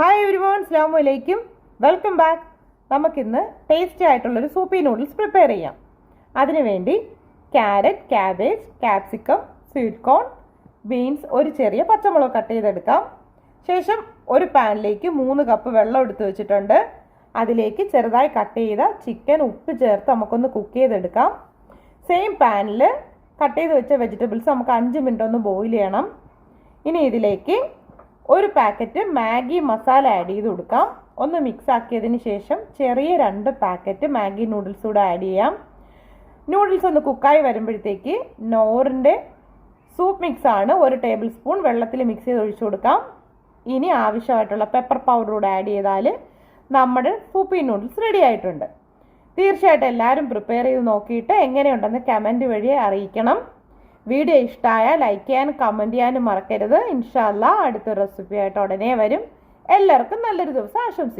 Hi everyone, അസ്സലാമു അലൈക്കും, welcome back. നമുക്കിന്ന് ടേസ്റ്റി ആയിട്ടുള്ളൊരു സൂപ്പി നൂഡിൽസ് പ്രിപ്പയർ ചെയ്യാം. അതിനുവേണ്ടി carrot, cabbage, capsicum, sweet corn, beans, ഒരു ചെറിയ പച്ചമുളക് കട്ട് ചെയ്തെടുക്കാം. ശേഷം ഒരു പാനിലേക്ക് 3 കപ്പ് വെള്ളം എടുത്ത് വെച്ചിട്ടുണ്ട്. അതിലേക്ക് ചെറുതായി കട്ട് ചെയ്ത ചിക്കൻ ഉപ്പ് ചേർത്ത് നമുക്കൊന്ന് കുക്ക് ചെയ്തെടുക്കാം. സെയിം പാനിൽ കട്ട് ചെയ്ത് വെച്ച വെജിറ്റബിൾസ് നമുക്ക് 5 മിനിറ്റ് ഒന്ന് ബോയിൽ ചെയ്യണം. ഇനി ഇതിലേക്ക് ഒരു പാക്കറ്റ് മാഗി മസാല ആഡ് ചെയ്ത് കൊടുക്കാം. ഒന്ന് മിക്സ് ആക്കിയതിന് ശേഷം ചെറിയ 2 പാക്കറ്റ് മാഗി നൂഡിൽസ് കൂടെ ആഡ് ചെയ്യാം. നൂഡിൽസ് ഒന്ന് കുക്കായി വരുമ്പോഴത്തേക്ക് നോറിൻ്റെ സൂപ്പ് മിക്സ് ആണ് 1 ടേബിൾ സ്പൂൺ വെള്ളത്തിൽ മിക്സ് ചെയ്ത് ഒഴിച്ചു കൊടുക്കാം. ഇനി ആവശ്യമായിട്ടുള്ള പെപ്പർ പൗഡർ കൂടെ ആഡ് ചെയ്താൽ നമ്മുടെ സൂപ്പി നൂഡിൽസ് റെഡി ആയിട്ടുണ്ട്. തീർച്ചയായിട്ടും എല്ലാവരും പ്രിപ്പയർ ചെയ്ത് നോക്കിയിട്ട് എങ്ങനെയുണ്ടെന്ന് കമൻറ്റ് വഴി അറിയിക്കണം. വീഡിയോ ഇഷ്ടമായാൽ ലൈക്ക് ചെയ്യാനും കമൻറ്റ് ചെയ്യാനും മറക്കരുത്. ഇൻഷാ അല്ലാഹ് അടുത്തൊരു റെസിപ്പി ആയിട്ട് ഉടനെ വരും. എല്ലാവർക്കും നല്ലൊരു ദിവസം ആശംസിക്കുന്നു.